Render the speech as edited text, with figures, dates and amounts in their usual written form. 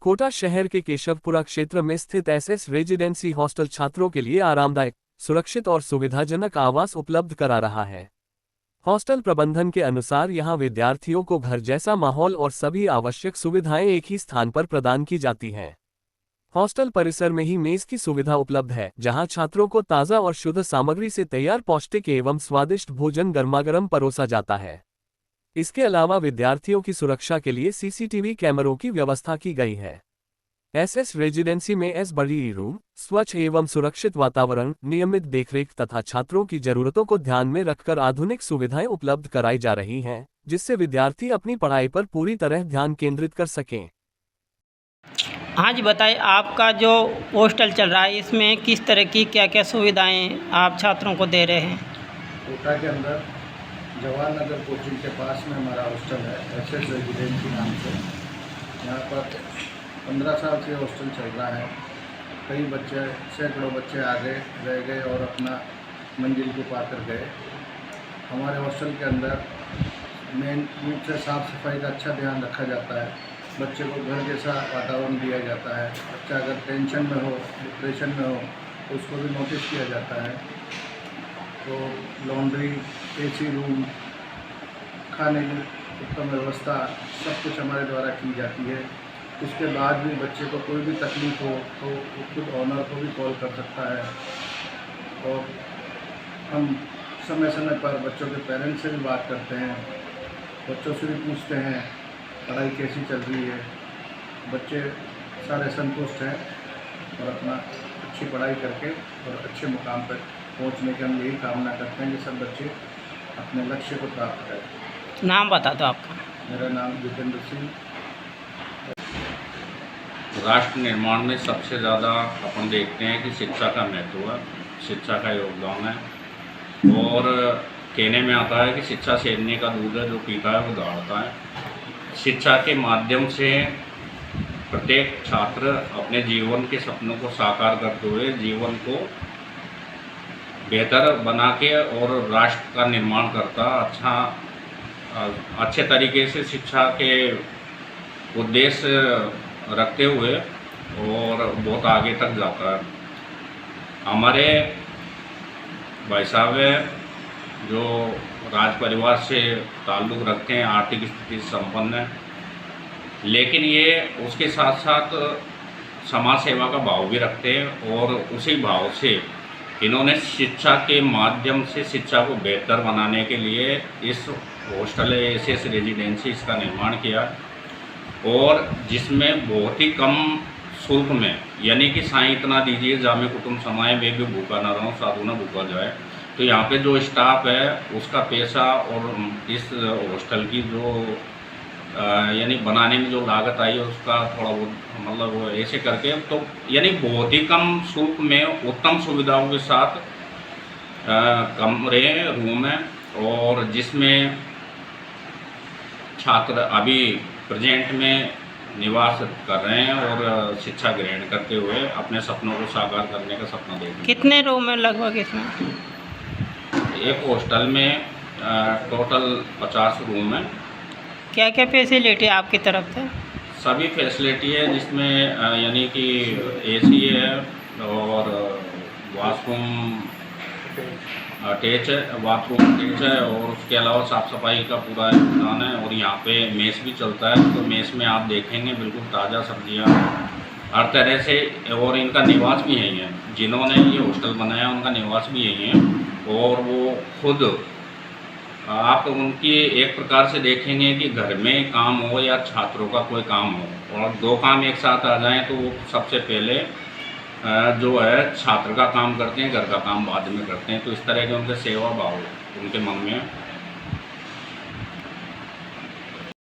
कोटा शहर के केशवपुरा क्षेत्र में स्थित एसएस रेजिडेंसी हॉस्टल छात्रों के लिए आरामदायक, सुरक्षित और सुविधाजनक आवास उपलब्ध करा रहा है। हॉस्टल प्रबंधन के अनुसार यहां विद्यार्थियों को घर जैसा माहौल और सभी आवश्यक सुविधाएं एक ही स्थान पर प्रदान की जाती हैं। हॉस्टल परिसर में ही मेज की सुविधा उपलब्ध है, जहां छात्रों को ताज़ा और शुद्ध सामग्री से तैयार पौष्टिक एवं स्वादिष्ट भोजन गर्मागर्म परोसा जाता है। इसके अलावा विद्यार्थियों की सुरक्षा के लिए सीसीटीवी कैमरों की व्यवस्था की गई है। एसएस रेजिडेंसी में बड़ी रूम, स्वच्छ एवं सुरक्षित वातावरण, नियमित देखरेख तथा छात्रों की जरूरतों को ध्यान में रखकर आधुनिक सुविधाएं उपलब्ध कराई जा रही हैं, जिससे विद्यार्थी अपनी पढ़ाई पर पूरी तरह ध्यान केंद्रित कर सकें। हाँ जी, बताइए आपका जो हॉस्टल चल रहा है इसमें किस तरह की क्या क्या सुविधाएं आप छात्रों को दे रहे हैं? कोटा के अंदर जवाहर नगर कोचिंग के पास में हमारा हॉस्टल है, एसएस रेजिडेंसी नाम से। यहाँ पर 15 साल से हॉस्टल चल रहा है। कई बच्चे, सैकड़ों बच्चे आगे रह गए और अपना मंजिल को पाकर गए। हमारे हॉस्टल के अंदर मेन रूप से साफ़ सफाई का अच्छा ध्यान रखा जाता है। बच्चे को घर जैसा वातावरण दिया जाता है। बच्चा अगर टेंशन में हो, डिप्रेशन में हो तो उसको भी नोटिस किया जाता है। तो लॉन्ड्री, एसी रूम, खाने की उत्तम व्यवस्था सब कुछ हमारे द्वारा की जाती है। उसके बाद भी बच्चे को कोई भी तकलीफ़ हो तो वो खुद ऑनर को भी कॉल कर सकता है। और हम समय समय पर बच्चों के पेरेंट्स से भी बात करते हैं, बच्चों से भी पूछते हैं पढ़ाई कैसी चल रही है। बच्चे सारे संतुष्ट हैं और अपना अच्छी पढ़ाई करके और अच्छे मुकाम पर पहुंचने की हम यही कामना करते हैं कि सब बच्चे अपने लक्ष्य को प्राप्त करें। नाम बता दो आपका। मेरा नाम जितेंद्र सिंह। राष्ट्र निर्माण में सबसे ज़्यादा अपन देखते हैं कि शिक्षा का महत्व है, शिक्षा का योगदान है। और कहने में आता है कि शिक्षा सेवने का दूध है, जो पीता है वो दौड़ता है। शिक्षा के माध्यम से प्रत्येक छात्र अपने जीवन के सपनों को साकार करते हुए जीवन को बेहतर बना के और राष्ट्र का निर्माण करता अच्छे तरीके से शिक्षा के उद्देश्य रखते हुए और बहुत आगे तक जाता है। हमारे भाई साहब जो राज परिवार से ताल्लुक़ रखते हैं, आर्थिक स्थिति संपन्न है, लेकिन ये उसके साथ साथ समाज सेवा का भाव भी रखते हैं। और उसी भाव से इन्होंने शिक्षा के माध्यम से शिक्षा को बेहतर बनाने के लिए इस हॉस्टल एसएस रेजिडेंसी इसका निर्माण किया, और जिसमें बहुत ही कम शुल्क में, यानी कि साईं इतना दीजिए जामे कुटुंब समाए में भी भूखा न रहो साधु न भूखा जाए। तो यहाँ पे जो स्टाफ है उसका पैसा और इस हॉस्टल की जो यानी बनाने में जो लागत आई है उसका थोड़ा बहुत मतलब ऐसे करके, तो यानी बहुत ही कम शुल्क में उत्तम सुविधाओं के साथ कमरे, रूम है, और जिसमें छात्र अभी प्रेजेंट में निवास कर रहे हैं और शिक्षा ग्रहण करते हुए अपने सपनों को साकार करने का सपना देख रहे हैं। कितने रूम है लगभग इसमें? एक हॉस्टल में टोटल 50 रूम है। क्या क्या फैसिलिटी आपकी तरफ से? सभी फैसिलिटी है, जिसमें यानी कि एसी है और वॉशरूम अटैच है, बाथरूम अटैच है, और उसके अलावा साफ़ सफाई का पूरा इंतजाम है। और यहाँ पे मेस भी चलता है, तो मेस में आप देखेंगे बिल्कुल ताज़ा सब्जियाँ हर तरह से। और इनका निवास भी यहीं है, जिन्होंने ये हॉस्टल बनाया उनका निवास भी यहीं है। और वो खुद आप उनकी एक प्रकार से देखेंगे कि घर में काम हो या छात्रों का कोई काम हो, और दो काम एक साथ आ जाएं तो वो सबसे पहले जो है छात्र का काम करते हैं, घर का काम बाद में करते हैं। तो इस तरह के उनके सेवा भाव उनके मन में